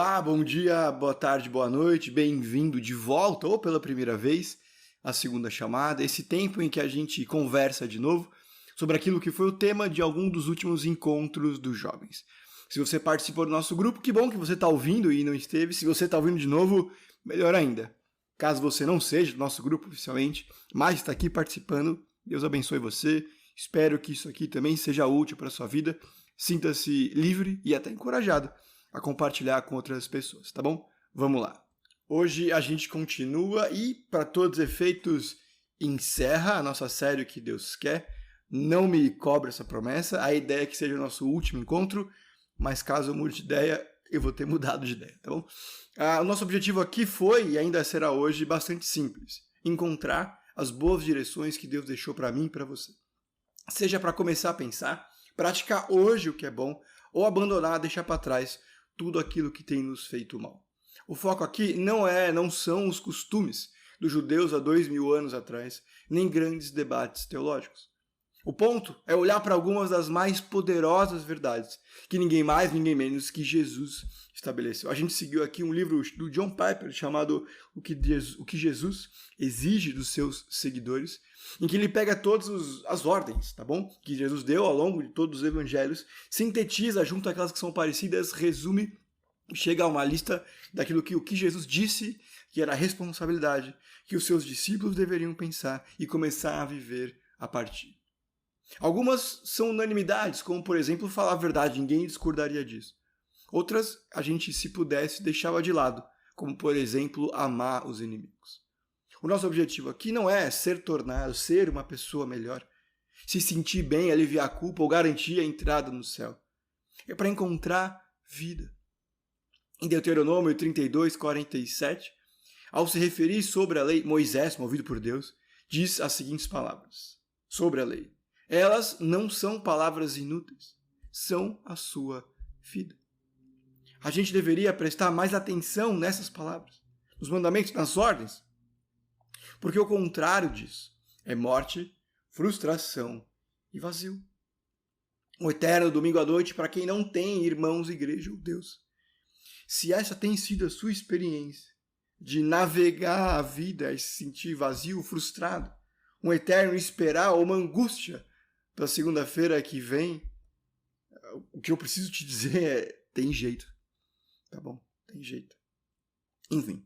Olá, bom dia, boa tarde, boa noite, bem-vindo de volta ou pela primeira vez à segunda chamada, esse tempo em que a gente conversa de novo sobre aquilo que foi o tema de algum dos últimos encontros dos jovens. Se você participou do nosso grupo, que bom que você está ouvindo e não esteve. Se você está ouvindo de novo, melhor ainda. Caso você não seja do nosso grupo oficialmente, mas está aqui participando, Deus abençoe você. Espero que isso aqui também seja útil para a sua vida. Sinta-se livre e até encorajado a compartilhar com outras pessoas, tá bom? Vamos lá. Hoje a gente continua e, para todos os efeitos, encerra a nossa série O que Deus Quer. Não me cobra essa promessa, a ideia é que seja o nosso último encontro, mas caso eu mude de ideia, eu vou ter mudado de ideia, tá bom? O nosso objetivo aqui foi, e ainda será hoje, bastante simples. Encontrar as boas direções que Deus deixou para mim e para você. Seja para começar a pensar, praticar hoje o que é bom, ou abandonar, deixar para trás tudo aquilo que tem nos feito mal. O foco aqui não são os costumes dos judeus há 2000 anos atrás, nem grandes debates teológicos. O ponto é olhar para algumas das mais poderosas verdades que ninguém mais, ninguém menos que Jesus estabeleceu. A gente seguiu aqui um livro do John Piper chamado O que Jesus exige dos seus seguidores, em que ele pega todas as ordens, tá bom? Que Jesus deu ao longo de todos os evangelhos, sintetiza junto aquelas que são parecidas, resume, chega a uma lista daquilo que o que Jesus disse que era a responsabilidade que os seus discípulos deveriam pensar e começar a viver a partir. Algumas são unanimidades, como por exemplo falar a verdade, ninguém discordaria disso. Outras a gente, se pudesse, deixava de lado, como por exemplo amar os inimigos. O nosso objetivo aqui não é ser uma pessoa melhor, se sentir bem, aliviar a culpa ou garantir a entrada no céu. É para encontrar vida. Em Deuteronômio 32, 47, ao se referir sobre a lei, Moisés, movido por Deus, diz as seguintes palavras sobre a lei. Elas não são palavras inúteis, são a sua vida. A gente deveria prestar mais atenção nessas palavras, nos mandamentos, nas ordens, porque o contrário disso é morte, frustração e vazio. Um eterno domingo à noite para quem não tem irmãos, igreja ou Deus. Se essa tem sido a sua experiência de navegar a vida e se sentir vazio, frustrado, um eterno esperar ou uma angústia para segunda-feira que vem, o que eu preciso te dizer é, tem jeito, tá bom? Tem jeito. Enfim.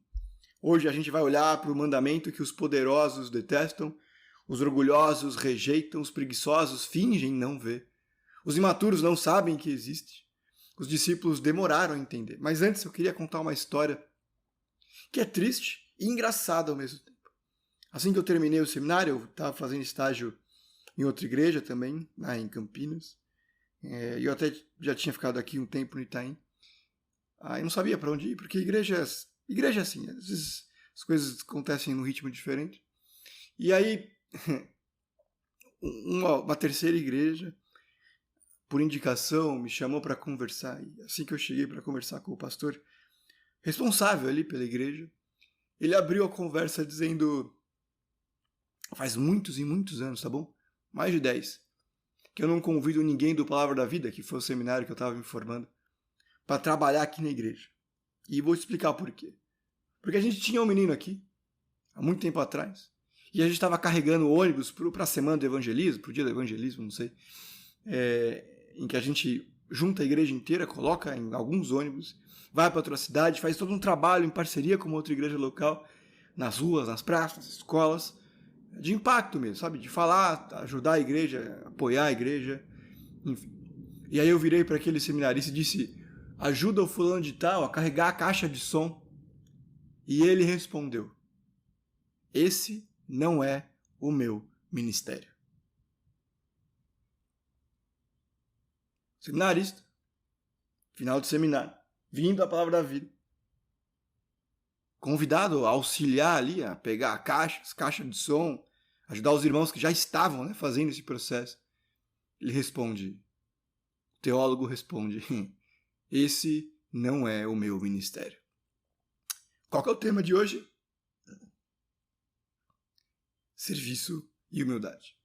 Hoje a gente vai olhar para o mandamento que os poderosos detestam, os orgulhosos rejeitam, os preguiçosos fingem não ver, os imaturos não sabem que existe, os discípulos demoraram a entender. Mas antes eu queria contar uma história que é triste e engraçada ao mesmo tempo. Assim que eu terminei o seminário, eu estava fazendo estágio em outra igreja também, lá em Campinas, e eu até já tinha ficado aqui um tempo no Itaim. Eu não sabia para onde ir, porque igreja é assim, às vezes as coisas acontecem num ritmo diferente. E aí, uma terceira igreja, por indicação, me chamou para conversar. E assim que eu cheguei para conversar com o pastor responsável ali pela igreja, ele abriu a conversa dizendo, faz muitos e muitos anos, tá bom? Mais de 10, que eu não convido ninguém do Palavra da Vida, que foi o seminário que eu estava me formando, para trabalhar aqui na igreja. E vou explicar por quê. Porque a gente tinha um menino aqui, há muito tempo atrás, e a gente estava carregando ônibus para a semana do evangelismo, para o dia do evangelismo, não sei, em que a gente junta a igreja inteira, coloca em alguns ônibus, vai para outra cidade, faz todo um trabalho em parceria com uma outra igreja local, nas ruas, nas praças, nas escolas, de impacto mesmo, sabe? De falar, ajudar a igreja, apoiar a igreja, enfim. E aí eu virei para aquele seminarista e disse, ajuda o fulano de tal a carregar a caixa de som. E ele respondeu, esse não é o meu ministério. Seminarista, final de seminário, vindo a palavra da vida, convidado a auxiliar ali, a pegar as caixas de som, ajudar os irmãos que já estavam fazendo esse processo. Ele responde, o teólogo responde, esse não é o meu ministério. Qual que é o tema de hoje? Serviço e humildade.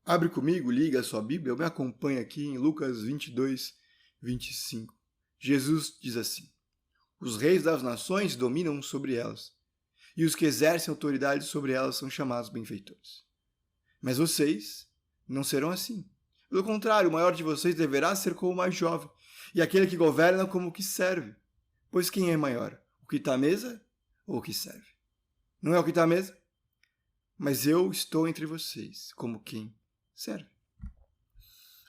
Abre comigo, liga a sua Bíblia, eu me acompanho aqui em Lucas 22, 25. Jesus diz assim: os reis das nações dominam sobre elas, e os que exercem autoridade sobre elas são chamados benfeitores. Mas vocês não serão assim. Pelo contrário, o maior de vocês deverá ser como o mais jovem, e aquele que governa como o que serve. Pois quem é maior, o que está à mesa ou o que serve? Não é o que está à mesa? Mas eu estou entre vocês como quem serve.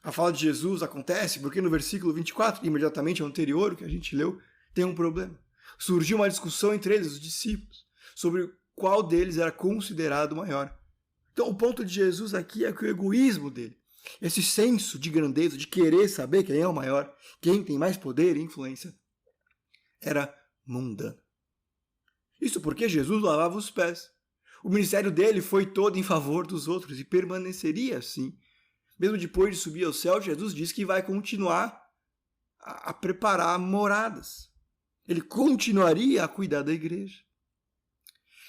A fala de Jesus acontece porque no versículo 24, imediatamente anterior, que a gente leu, tem um problema. Surgiu uma discussão entre eles, os discípulos, sobre qual deles era considerado maior. Então o ponto de Jesus aqui é que o egoísmo dele, esse senso de grandeza, de querer saber quem é o maior, quem tem mais poder e influência, era mundano. Isso porque Jesus lavava os pés. O ministério dele foi todo em favor dos outros e permaneceria assim. Mesmo depois de subir ao céu, Jesus diz que vai continuar a preparar moradas. Ele continuaria a cuidar da igreja.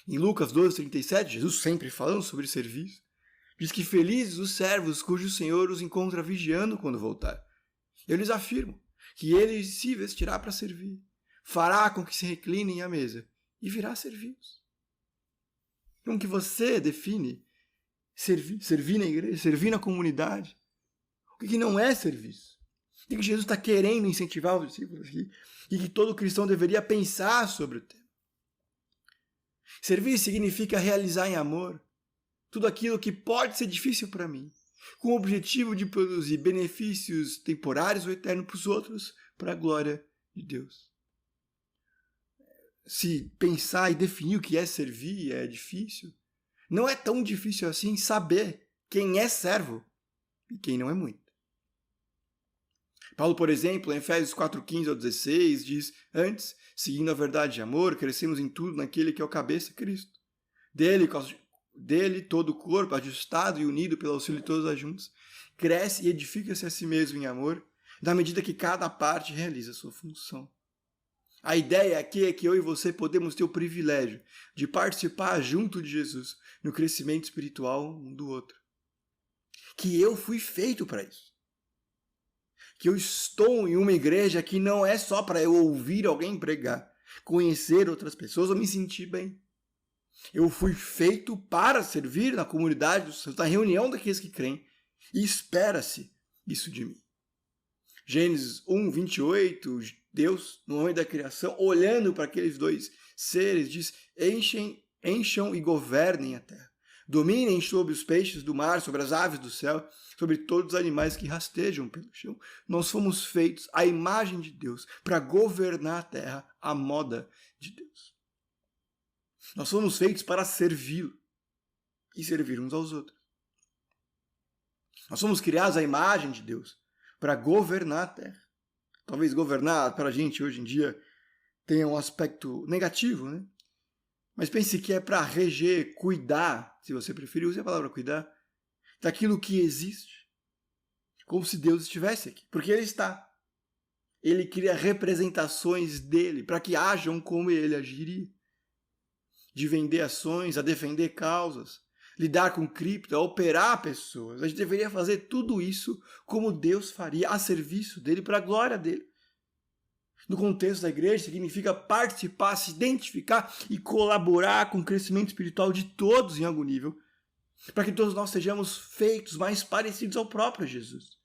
Em Lucas 12:37, Jesus, sempre falando sobre serviço, diz que felizes os servos cujo Senhor os encontra vigiando quando voltar. Eu lhes afirmo que ele se vestirá para servir, fará com que se reclinem à mesa e virá servi-los. Como que você define servir na igreja, servir na comunidade? O que não é serviço? O que Jesus está querendo incentivar os discípulos aqui? E que todo cristão deveria pensar sobre o tema. Servir significa realizar em amor tudo aquilo que pode ser difícil para mim, com o objetivo de produzir benefícios temporários ou eternos para os outros, para a glória de Deus. Se pensar e definir o que é servir é difícil, não é tão difícil assim saber quem é servo e quem não é muito. Paulo, por exemplo, em Efésios 4:15-16, diz: antes, seguindo a verdade de amor, crescemos em tudo naquele que é o cabeça, Cristo. Dele todo o corpo, ajustado e unido pelo auxílio de todas as juntas, cresce e edifica-se a si mesmo em amor, na medida que cada parte realiza a sua função. A ideia aqui é que eu e você podemos ter o privilégio de participar junto de Jesus no crescimento espiritual um do outro. Que eu fui feito para isso. Que eu estou em uma igreja que não é só para eu ouvir alguém pregar, conhecer outras pessoas ou me sentir bem. Eu fui feito para servir na comunidade dos santos, na reunião daqueles que creem, e espera-se isso de mim. Gênesis 1:28, Deus, no momento da criação, olhando para aqueles dois seres, diz: encham e governem a terra. Dominem sobre os peixes do mar, sobre as aves do céu, sobre todos os animais que rastejam pelo chão. Nós fomos feitos à imagem de Deus, para governar a terra à moda de Deus. Nós fomos feitos para servi-lo e servir uns aos outros. Nós fomos criados à imagem de Deus, para governar a terra. Talvez governar para a gente hoje em dia tenha um aspecto negativo, né? Mas pense que é para reger, cuidar, se você preferir, use a palavra cuidar, daquilo que existe. Como se Deus estivesse aqui, porque Ele está. Ele cria representações dele para que hajam como Ele agiria. De vender ações, a defender causas, lidar com cripto, a operar pessoas. A gente deveria fazer tudo isso como Deus faria, a serviço dele, para a glória dele. No contexto da igreja, significa participar, se identificar e colaborar com o crescimento espiritual de todos em algum nível, para que todos nós sejamos feitos mais parecidos ao próprio Jesus.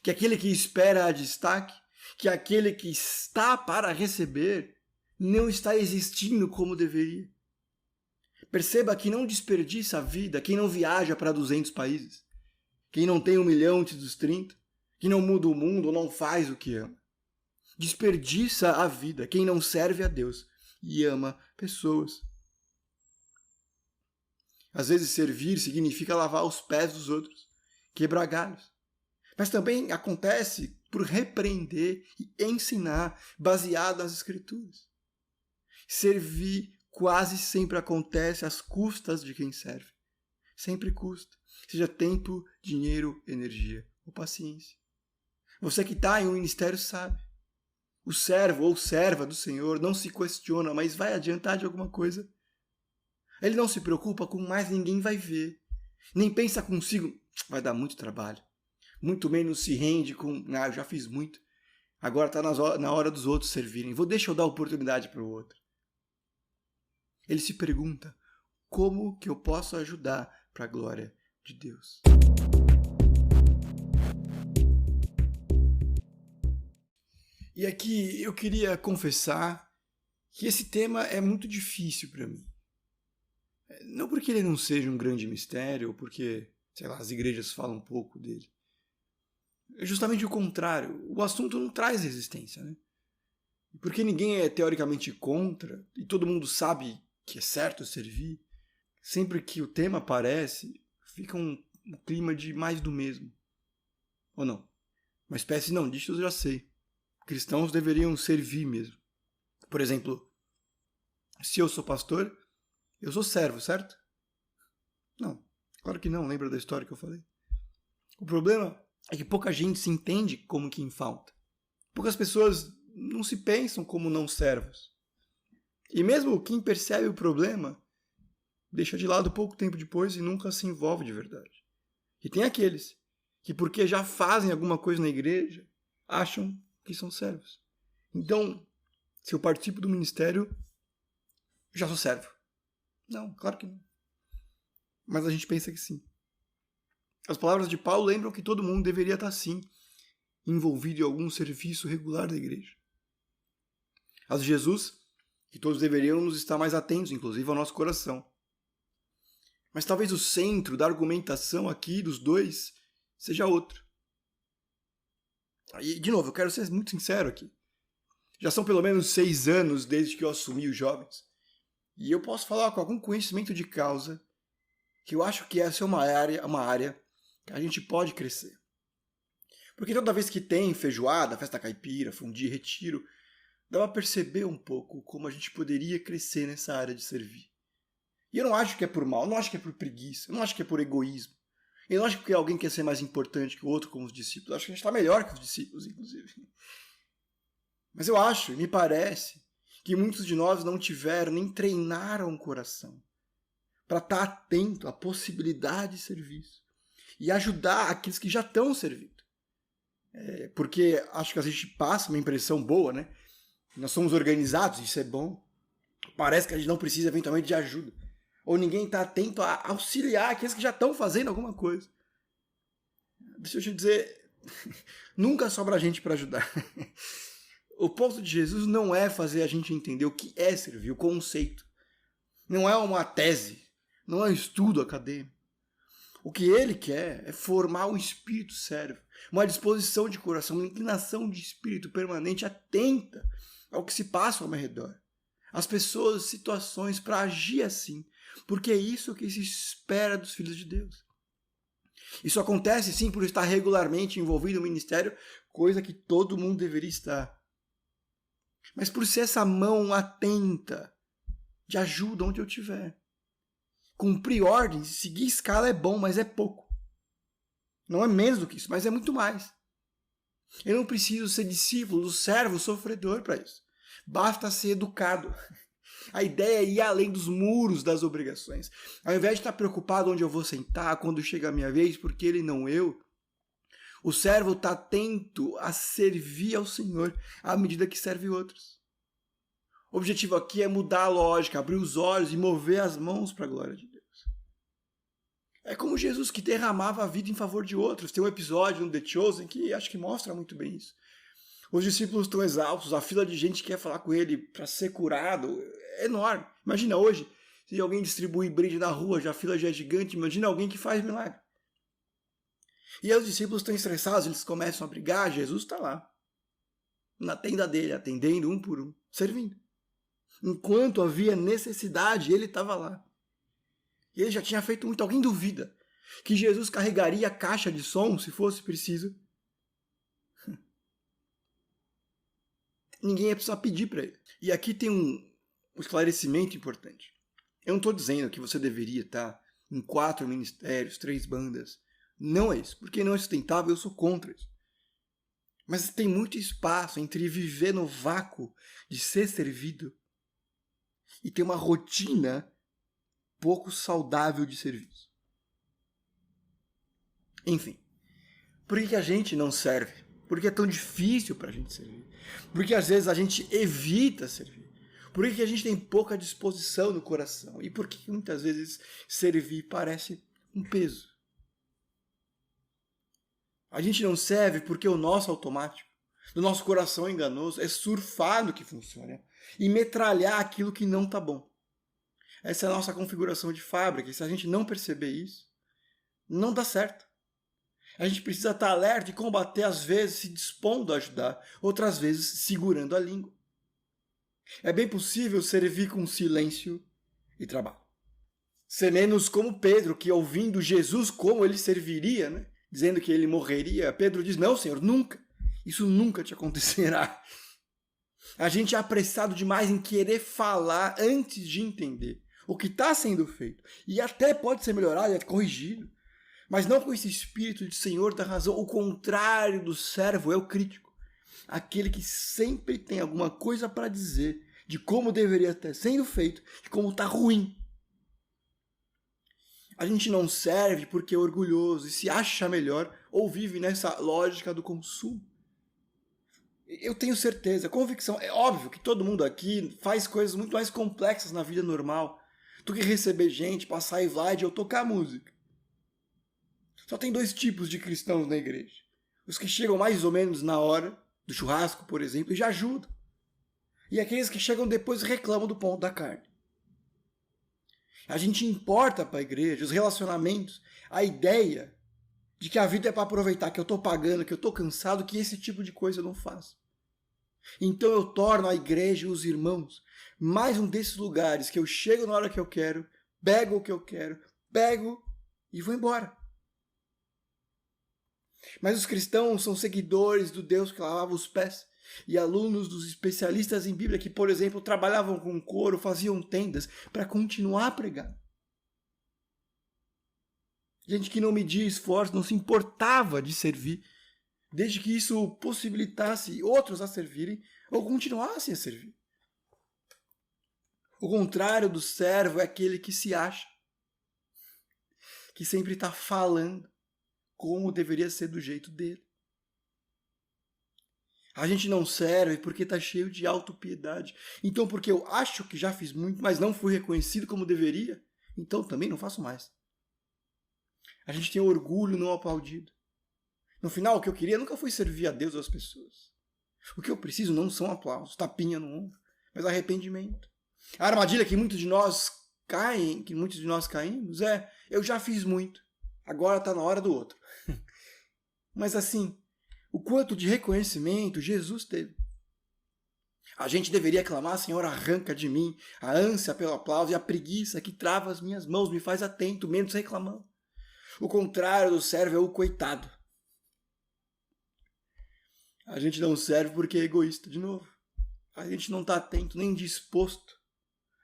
Que aquele que espera a destaque, que aquele que está para receber, não está existindo como deveria. Perceba que não desperdiça a vida quem não viaja para 200 países, quem não tem 1 milhão antes dos 30, que não muda o mundo ou não faz o que ama. Desperdiça a vida quem não serve a Deus e ama pessoas. Às vezes servir significa lavar os pés dos outros, quebrar galhos. Mas também acontece por repreender e ensinar baseado nas Escrituras. Servir quase sempre acontece às custas de quem serve. Sempre custa. Seja tempo, dinheiro, energia ou paciência. Você que está em um ministério sabe. O servo ou serva do Senhor não se questiona, mas vai adiantar de alguma coisa. Ele não se preocupa com mais ninguém vai ver. Nem pensa consigo, vai dar muito trabalho. Muito menos se rende com, eu já fiz muito. Agora está na hora dos outros servirem. Deixa eu dar oportunidade para o outro. Ele se pergunta, como que eu posso ajudar para a glória de Deus? E aqui eu queria confessar que esse tema é muito difícil para mim. Não porque ele não seja um grande mistério, ou porque, sei lá, as igrejas falam um pouco dele. É justamente o contrário. O assunto não traz resistência, né? Porque ninguém é teoricamente contra, e todo mundo sabe que é certo servir. Sempre que o tema aparece, fica um clima de mais do mesmo. Ou não? Uma espécie, não, disso eu já sei. Cristãos deveriam servir mesmo. Por exemplo, se eu sou pastor, eu sou servo, certo? Não, claro que não, lembra da história que eu falei? O problema é que pouca gente se entende como quem falta. Poucas pessoas não se pensam como não servos. E mesmo quem percebe o problema, deixa de lado pouco tempo depois e nunca se envolve de verdade. E tem aqueles que, porque já fazem alguma coisa na igreja, acham que são servos. Então, se eu participo do ministério, já sou servo. Não, claro que não. Mas a gente pensa que sim. As palavras de Paulo lembram que todo mundo deveria estar, sim, envolvido em algum serviço regular da igreja. As de Jesus, que todos deveríamos estar mais atentos, inclusive ao nosso coração. Mas talvez o centro da argumentação aqui dos dois seja outro. E, de novo, eu quero ser muito sincero aqui. Já são pelo menos 6 anos desde que eu assumi os jovens. E eu posso falar com algum conhecimento de causa que eu acho que essa é uma área que a gente pode crescer. Porque toda vez que tem feijoada, festa caipira, fundi, retiro, dá pra perceber um pouco como a gente poderia crescer nessa área de servir. E eu não acho que é por mal, eu não acho que é por preguiça, eu não acho que é por egoísmo. Eu não acho que alguém quer ser mais importante que o outro como os discípulos. Eu acho que a gente está melhor que os discípulos, inclusive. Mas eu acho, e me parece, que muitos de nós não tiveram nem treinaram o coração para estar atento à possibilidade de serviço e ajudar aqueles que já estão servindo. Porque acho que a gente passa uma impressão boa, né? Nós somos organizados, isso é bom. Parece que a gente não precisa eventualmente de ajuda. Ou ninguém está atento a auxiliar aqueles que já estão fazendo alguma coisa. Deixa eu te dizer, nunca sobra gente para ajudar. O ponto de Jesus não é fazer a gente entender o que é servir, o conceito. Não é uma tese, não é um estudo acadêmico. O que ele quer é formar um espírito servo, uma disposição de coração, uma inclinação de espírito permanente, atenta ao que se passa ao meu redor. As pessoas, situações, para agir assim. Porque é isso que se espera dos filhos de Deus. Isso acontece sim por estar regularmente envolvido no ministério, coisa que todo mundo deveria estar. Mas por ser essa mão atenta, de ajuda onde eu estiver. Cumprir ordens, seguir escala é bom, mas é pouco. Não é menos do que isso, mas é muito mais. Eu não preciso ser discípulo, servo, sofredor para isso. Basta ser educado. A ideia é ir além dos muros das obrigações. Ao invés de estar preocupado onde eu vou sentar, quando chega a minha vez, porque ele não eu, o servo está atento a servir ao Senhor à medida que serve outros. O objetivo aqui é mudar a lógica, abrir os olhos e mover as mãos para a glória de Deus. É como Jesus que derramava a vida em favor de outros. Tem um episódio no The Chosen que acho que mostra muito bem isso. Os discípulos estão exaustos, a fila de gente que quer falar com ele para ser curado é enorme. Imagina hoje, se alguém distribui brinde na rua, a fila já é gigante, imagina alguém que faz milagre. E aí os discípulos estão estressados, eles começam a brigar, Jesus está lá, na tenda dele, atendendo um por um, servindo. Enquanto havia necessidade, ele estava lá. E ele já tinha feito muito. Alguém duvida que Jesus carregaria a caixa de som se fosse preciso? Ninguém ia precisar pedir para ele. E aqui tem um esclarecimento importante. Eu não estou dizendo que você deveria estar em 4 ministérios, 3 bandas. Não é isso. Porque não é sustentável, eu sou contra isso. Mas tem muito espaço entre viver no vácuo de ser servido e ter uma rotina pouco saudável de serviço. Enfim, por que a gente não serve? Por que é tão difícil para a gente servir? Por que às vezes a gente evita servir? Por que a gente tem pouca disposição no coração? E por que muitas vezes servir parece um peso? A gente não serve porque o nosso automático, do nosso coração enganoso, é surfar no que funciona e metralhar aquilo que não está bom. Essa é a nossa configuração de fábrica, e se a gente não perceber isso, não dá certo. A gente precisa estar alerta e combater, às vezes, se dispondo a ajudar, outras vezes, segurando a língua. É bem possível servir com silêncio e trabalho. Ser menos como Pedro, que ouvindo Jesus como ele serviria, né? Dizendo que ele morreria, Pedro diz, não, Senhor, nunca. Isso nunca te acontecerá. A gente é apressado demais em querer falar antes de entender o que está sendo feito. E até pode ser melhorado, é corrigido. Mas não com esse espírito de Senhor da razão. O contrário do servo é o crítico. Aquele que sempre tem alguma coisa para dizer de como deveria estar sendo feito e como está ruim. A gente não serve porque é orgulhoso e se acha melhor ou vive nessa lógica do consumo. Eu tenho certeza, convicção, é óbvio que todo mundo aqui faz coisas muito mais complexas na vida normal do que receber gente, passar slide ou tocar música. Só tem 2 tipos de cristãos na igreja. Os que chegam mais ou menos na hora, do churrasco, por exemplo, e já ajudam. E aqueles que chegam depois e reclamam do ponto da carne. A gente importa para a igreja, os relacionamentos, a ideia de que a vida é para aproveitar, que eu estou pagando, que eu estou cansado, que esse tipo de coisa eu não faço. Então eu torno a igreja e os irmãos mais um desses lugares que eu chego na hora que eu quero, pego o que eu quero, pego e vou embora. Mas os cristãos são seguidores do Deus que lavava os pés e alunos dos especialistas em Bíblia que, por exemplo, trabalhavam com couro, faziam tendas para continuar a pregar. Gente que não media esforço, não se importava de servir, desde que isso possibilitasse outros a servirem ou continuassem a servir. O contrário do servo é aquele que se acha, que sempre está falando como deveria ser do jeito dele. A gente não serve porque está cheio de autopiedade. Então, porque eu acho que já fiz muito, mas não fui reconhecido como deveria, então também não faço mais. A gente tem orgulho não aplaudido. No final, o que eu queria nunca foi servir a Deus ou as pessoas. O que eu preciso não são aplausos, tapinha no ombro, mas arrependimento. A armadilha que muitos de nós caímos é, eu já fiz muito, agora está na hora do outro. Mas assim, o quanto de reconhecimento Jesus teve. A gente deveria clamar, Senhor, arranca de mim a ânsia pelo aplauso e a preguiça que trava as minhas mãos, me faz atento, menos reclamando. O contrário do servo é o coitado. A gente não serve porque é egoísta, de novo. A gente não está atento, nem disposto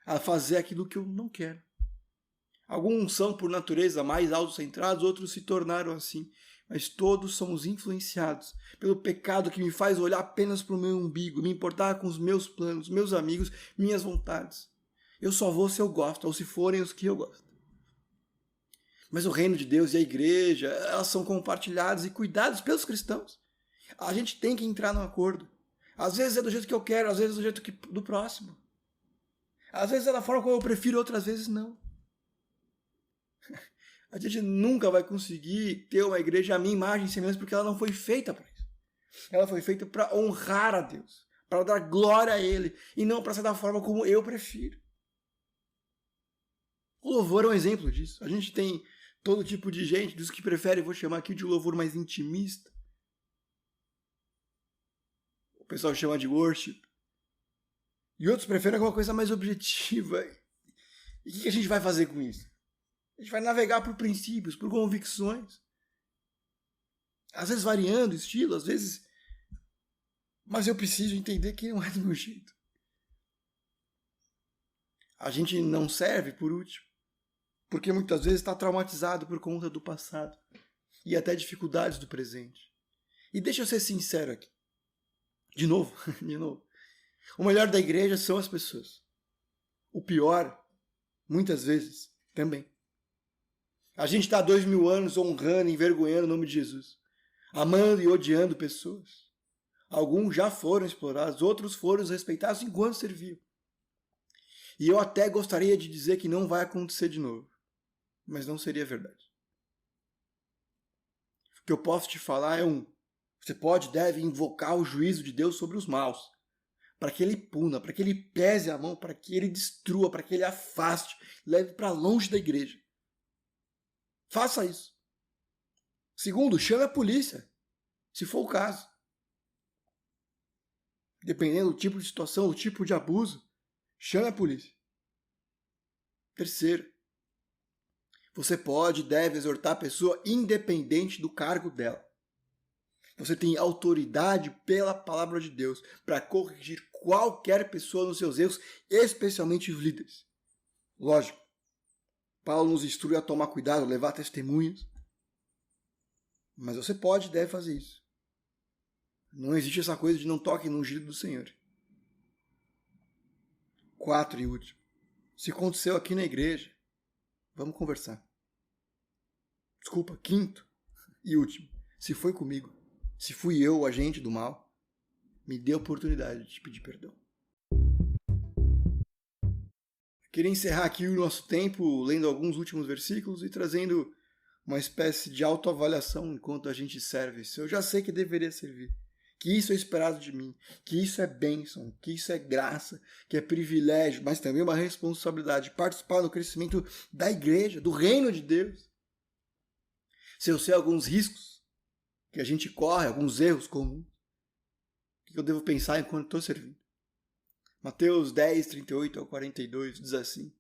a fazer aquilo que eu não quero. Alguns são, por natureza, mais autocentrados, outros se tornaram assim. Mas todos somos influenciados pelo pecado que me faz olhar apenas para o meu umbigo, me importar com os meus planos, meus amigos, minhas vontades. Eu só vou se eu gosto, ou se forem os que eu gosto. Mas o reino de Deus e a igreja, elas são compartilhadas e cuidadas pelos cristãos. A gente tem que entrar num acordo. Às vezes é do jeito que eu quero, às vezes é do jeito do próximo. Às vezes é da forma como eu prefiro, outras vezes não. A gente nunca vai conseguir ter uma igreja à minha imagem e semelhança porque ela não foi feita para isso. Ela foi feita para honrar a Deus, para dar glória a Ele e não para ser da forma como eu prefiro. O louvor é um exemplo disso. A gente tem todo tipo de gente, dos que preferem, vou chamar aqui de louvor mais intimista. O pessoal chama de worship. E outros preferem alguma coisa mais objetiva. E o que a gente vai fazer com isso? A gente vai navegar por princípios, por convicções. Às vezes variando o estilo, às vezes... Mas eu preciso entender que não é do meu jeito. A gente não serve, por último, porque muitas vezes está traumatizado por conta do passado e até dificuldades do presente. E deixa eu ser sincero aqui. De novo. O melhor da igreja são as pessoas. O pior, muitas vezes, também. A gente está há 2000 anos honrando e envergonhando o nome de Jesus. amando e odiando pessoas. Alguns já foram explorados, outros foram respeitados enquanto serviam. E eu até gostaria de dizer que não vai acontecer de novo, mas não seria verdade. O que eu posso te falar é você deve invocar o juízo de Deus sobre os maus, para que ele puna, para que ele pese a mão, para que ele destrua, para que ele afaste, leve para longe da igreja. Faça isso. Segundo, chame a polícia, se for o caso. Dependendo do tipo de situação, do tipo de abuso, chame a polícia. Terceiro, você pode e deve exortar a pessoa independente do cargo dela. Você tem autoridade pela palavra de Deus para corrigir qualquer pessoa nos seus erros, especialmente os líderes. Lógico, Paulo nos instrui a tomar cuidado, levar testemunhas. Mas você pode e deve fazer isso. Não existe essa coisa de não toque no ungido do Senhor. 4 e último. Se aconteceu aqui na igreja, vamos conversar. Desculpa, 5º e último. Se foi comigo, se fui eu o agente do mal, me dê a oportunidade de te pedir perdão. Queria encerrar aqui o nosso tempo lendo alguns últimos versículos e trazendo uma espécie de autoavaliação enquanto a gente serve. Eu já sei que deveria servir, que isso é esperado de mim, que isso é bênção, que isso é graça, que é privilégio, mas também uma responsabilidade, participar do crescimento da igreja, do reino de Deus. Se eu sei alguns riscos que a gente corre, alguns erros comuns, o que eu devo pensar enquanto estou servindo? Mateus 10, 38 ao 42 diz assim: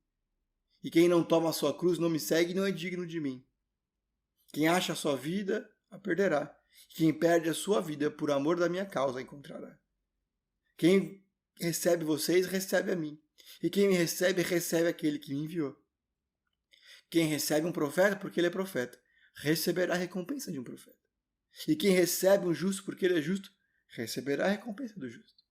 E quem não toma a sua cruz não me segue não é digno de mim. Quem acha a sua vida, a perderá. Quem perde a sua vida por amor da minha causa, a encontrará. Quem recebe vocês, recebe a mim. E quem me recebe, recebe aquele que me enviou. Quem recebe um profeta, porque ele é profeta, receberá a recompensa de um profeta. E quem recebe um justo, porque ele é justo, receberá a recompensa do justo.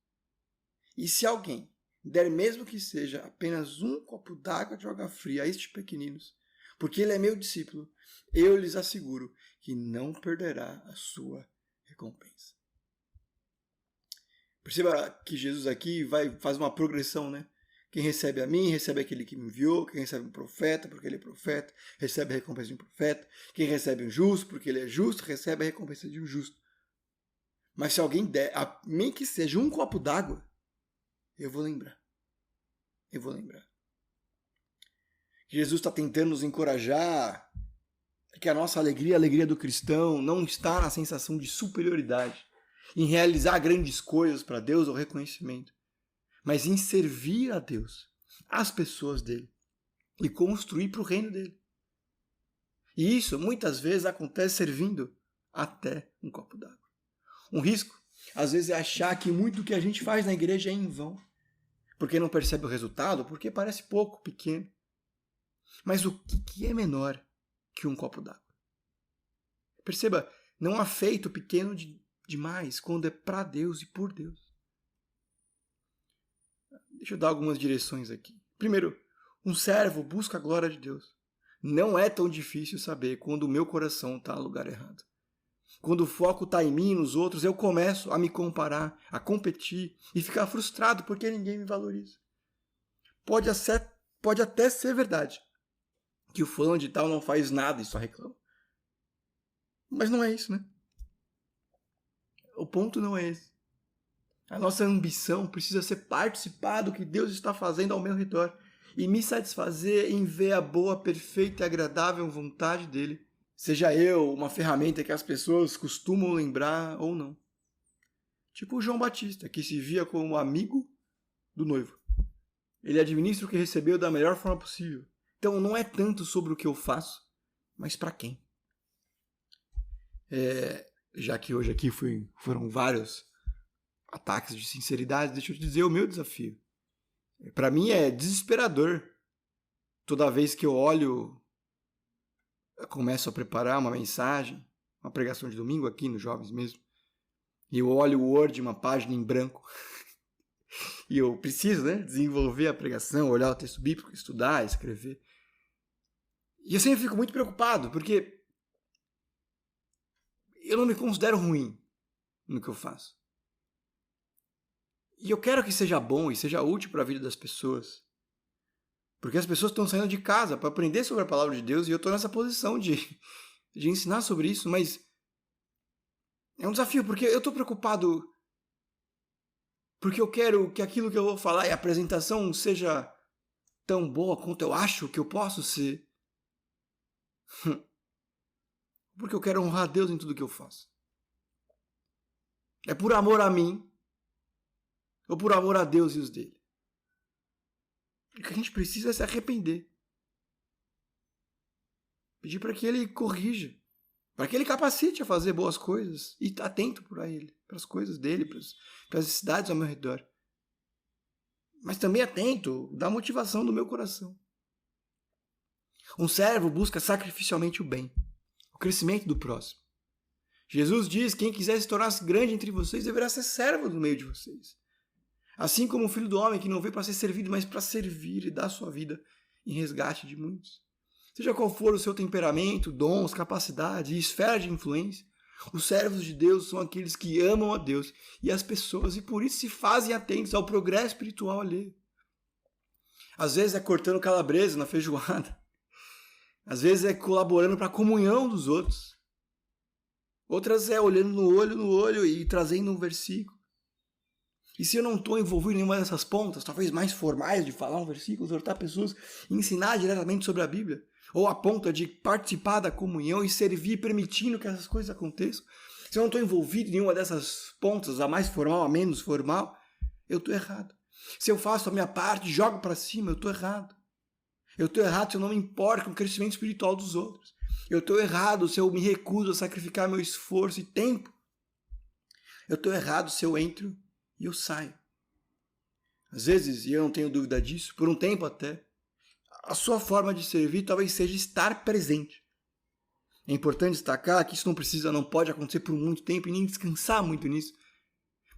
E se alguém der mesmo que seja apenas um copo d'água de água fria a estes pequeninos, porque ele é meu discípulo, eu lhes asseguro que não perderá a sua recompensa. Perceba que Jesus aqui faz uma progressão, né? Quem recebe a mim, recebe aquele que me enviou. Quem recebe um profeta, porque ele é profeta, recebe a recompensa de um profeta. Quem recebe um justo, porque ele é justo, recebe a recompensa de um justo. Mas se alguém der, nem que seja um copo d'água, eu vou lembrar. Eu vou lembrar. Jesus está tentando nos encorajar que a nossa alegria, a alegria do cristão, não está na sensação de superioridade, em realizar grandes coisas para Deus ou reconhecimento, mas em servir a Deus, as pessoas dele, e construir para o reino dele. E isso muitas vezes acontece servindo até um copo d'água. Um risco, às vezes, é achar que muito do que a gente faz na igreja é em vão, porque não percebe o resultado, porque parece pouco, pequeno. Mas o que é menor que um copo d'água? Perceba, não há feito pequeno demais quando é para Deus e por Deus. Deixa eu dar algumas direções aqui. Primeiro, um servo busca a glória de Deus. Não é tão difícil saber quando o meu coração está no lugar errado. Quando o foco está em mim e nos outros, eu começo a me comparar, a competir e ficar frustrado porque ninguém me valoriza. Pode até ser verdade que o fulano de tal não faz nada e só reclama. Mas não é isso, né? O ponto não é esse. A nossa ambição precisa ser participar do que Deus está fazendo ao meu redor e me satisfazer em ver a boa, perfeita e agradável vontade dele. Seja eu uma ferramenta que as pessoas costumam lembrar ou não. Tipo o João Batista, que se via como amigo do noivo. Ele administra o que recebeu da melhor forma possível. Então não é tanto sobre o que eu faço, mas para quem. Já que hoje aqui foram vários ataques de sinceridade, deixa eu te dizer o meu desafio. Para mim é desesperador. Toda vez que eu olho, eu começo a preparar uma mensagem, uma pregação de domingo aqui nos Jovens mesmo, e eu olho o Word, uma página em branco, e eu preciso, desenvolver a pregação, olhar o texto bíblico, estudar, escrever. E eu sempre fico muito preocupado, porque eu não me considero ruim no que eu faço. E eu quero que seja bom e seja útil para a vida das pessoas. Porque as pessoas estão saindo de casa para aprender sobre a palavra de Deus e eu estou nessa posição de ensinar sobre isso, mas é um desafio, porque eu estou preocupado porque eu quero que aquilo que eu vou falar e a apresentação seja tão boa quanto eu acho que eu posso ser. Porque eu quero honrar a Deus em tudo que eu faço. É por amor a mim ou por amor a Deus e os dele. O que a gente precisa é se arrepender. Pedir para que ele corrija. Para que ele capacite a fazer boas coisas. E estar atento para ele. Para as coisas dele. Para as necessidades ao meu redor. Mas também atento da motivação do meu coração. Um servo busca sacrificialmente o bem. O crescimento do próximo. Jesus diz que quem quiser se tornar grande entre vocês deverá ser servo no meio de vocês. Assim como o Filho do Homem, que não veio para ser servido, mas para servir e dar sua vida em resgate de muitos. Seja qual for o seu temperamento, dons, capacidade e esfera de influência, os servos de Deus são aqueles que amam a Deus e as pessoas e por isso se fazem atentos ao progresso espiritual alheio. Às vezes é cortando calabresa na feijoada. Às vezes é colaborando para a comunhão dos outros. Outras é olhando no olho e trazendo um versículo. E se eu não estou envolvido em nenhuma dessas pontas, talvez mais formais de falar um versículo, exortar pessoas, ensinar diretamente sobre a Bíblia, ou a ponta de participar da comunhão e servir permitindo que essas coisas aconteçam, se eu não estou envolvido em nenhuma dessas pontas, a mais formal, a menos formal, eu estou errado. Se eu faço a minha parte, jogo para cima, eu estou errado. Eu estou errado se eu não me importo com o crescimento espiritual dos outros. Eu estou errado se eu me recuso a sacrificar meu esforço e tempo. Eu estou errado se eu entro e eu saio. Às vezes, e eu não tenho dúvida disso, por um tempo até, a sua forma de servir talvez seja estar presente. É importante destacar que isso não pode acontecer por muito tempo e nem descansar muito nisso.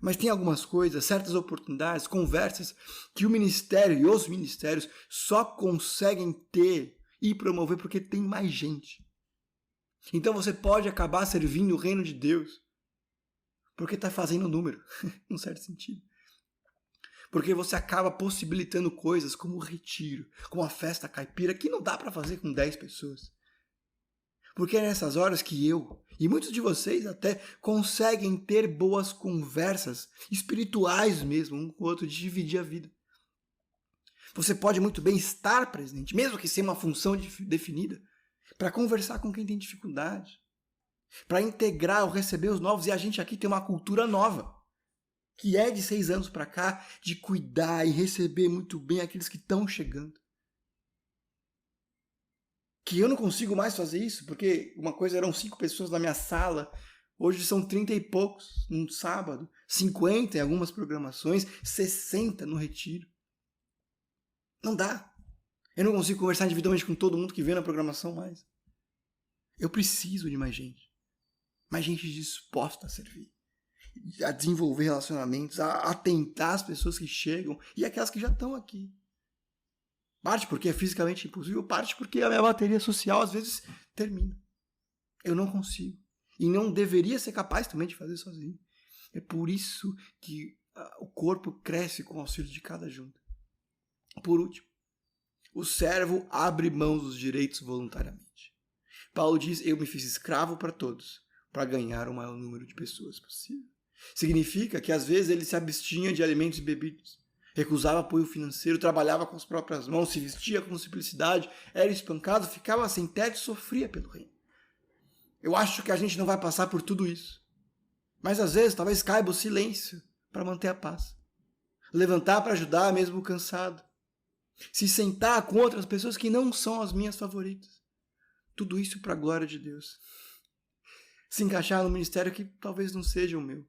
Mas tem algumas coisas, certas oportunidades, conversas que o ministério e os ministérios só conseguem ter e promover porque tem mais gente. Então você pode acabar servindo o reino de Deus porque está fazendo número, num certo sentido. Porque você acaba possibilitando coisas como o retiro, como a festa caipira, que não dá para fazer com 10 pessoas. Porque é nessas horas que eu, e muitos de vocês até, conseguem ter boas conversas, espirituais mesmo, um com o outro, de dividir a vida. Você pode muito bem estar presente, mesmo que sem uma função definida, para conversar com quem tem dificuldade, para integrar ou receber os novos, e a gente aqui tem uma cultura nova, que é de 6 anos para cá, de cuidar e receber muito bem aqueles que estão chegando. Que eu não consigo mais fazer isso, porque uma coisa eram 5 pessoas na minha sala, hoje são 30 e poucos num sábado, 50 em algumas programações, 60 no retiro. Não dá. Eu não consigo conversar individualmente com todo mundo que vem na programação mais. Eu preciso de mais gente disposta a servir, a desenvolver relacionamentos, a atentar as pessoas que chegam e aquelas que já estão aqui. Parte porque é fisicamente impossível, parte porque a minha bateria social às vezes termina. Eu não consigo. E não deveria ser capaz também de fazer sozinho. É por isso que o corpo cresce com o auxílio de cada junta. Por último, o servo abre mão dos direitos voluntariamente. Paulo diz, eu me fiz escravo para todos, para ganhar o maior número de pessoas possível. Significa que às vezes ele se abstinha de alimentos e bebidas. Recusava apoio financeiro, trabalhava com as próprias mãos, se vestia com simplicidade, era espancado, ficava sem teto e sofria pelo reino. Eu acho que a gente não vai passar por tudo isso. Mas às vezes talvez caiba o silêncio para manter a paz. Levantar para ajudar mesmo cansado. Se sentar com outras pessoas que não são as minhas favoritas. Tudo isso para a glória de Deus. Se encaixar no ministério que talvez não seja o meu.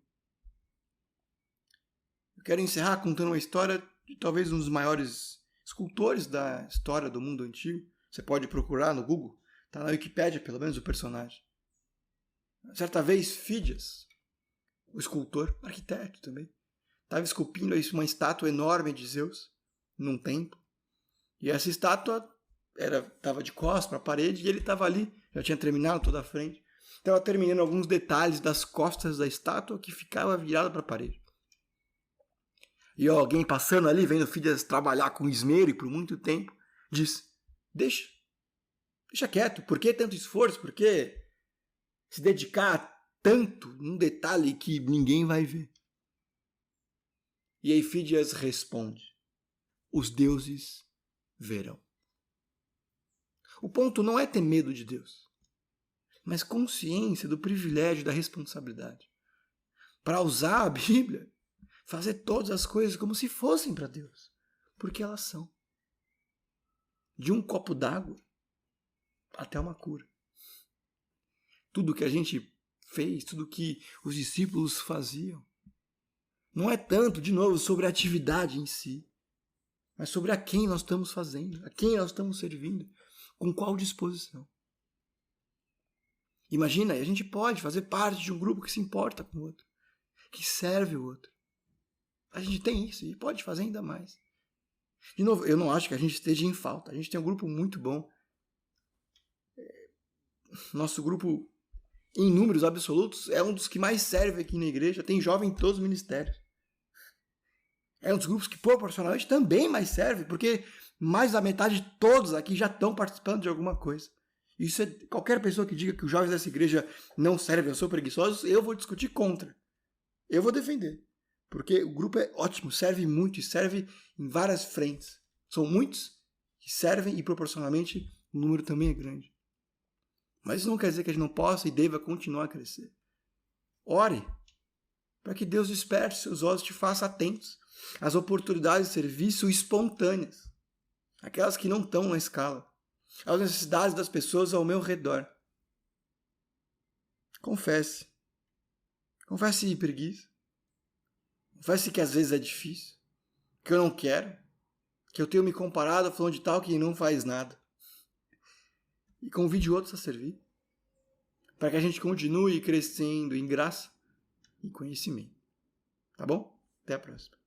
Eu quero encerrar contando uma história de talvez um dos maiores escultores da história do mundo antigo. Você pode procurar no Google. Está na Wikipédia, pelo menos, o personagem. Certa vez, Fídias, o escultor, arquiteto também, estava esculpindo uma estátua enorme de Zeus num templo. E essa estátua estava de costas para a parede e ele estava ali, já tinha terminado toda a frente. Estava terminando alguns detalhes das costas da estátua que ficava virada para a parede. E alguém passando ali, vendo Fídias trabalhar com esmero e por muito tempo, diz: deixa quieto, por que tanto esforço? Por que se dedicar tanto num detalhe que ninguém vai ver? E aí Fídias responde: os deuses verão. O ponto não é ter medo de Deus, mas consciência do privilégio da responsabilidade. Para usar a Bíblia, fazer todas as coisas como se fossem para Deus, porque elas são. De um copo d'água até uma cura. Tudo que a gente fez, tudo que os discípulos faziam, não é tanto, de novo, sobre a atividade em si, mas sobre a quem nós estamos fazendo, a quem nós estamos servindo, com qual disposição. Imagina, a gente pode fazer parte de um grupo que se importa com o outro, que serve o outro. A gente tem isso e pode fazer ainda mais. De novo, eu não acho que a gente esteja em falta. A gente tem um grupo muito bom. Nosso grupo, em números absolutos, é um dos que mais serve aqui na igreja. Tem jovem em todos os ministérios. É um dos grupos que proporcionalmente também mais serve, porque mais da metade de todos aqui já estão participando de alguma coisa. Isso é, qualquer pessoa que diga que os jovens dessa igreja não servem ou são preguiçosos, eu vou discutir contra. Eu vou defender. Porque o grupo é ótimo, serve muito e serve em várias frentes. São muitos que servem e proporcionalmente o número também é grande. Mas isso não quer dizer que a gente não possa e deva continuar a crescer. Ore para que Deus desperte seus olhos e te faça atentos às oportunidades de serviço espontâneas, aquelas que não estão na escala, às necessidades das pessoas ao meu redor. Confesse. Confesse preguiça. Confesse que às vezes é difícil, que eu não quero, que eu tenho me comparado a falando de tal que não faz nada. E convide outros a servir, para que a gente continue crescendo em graça e conhecimento. Tá bom? Até a próxima.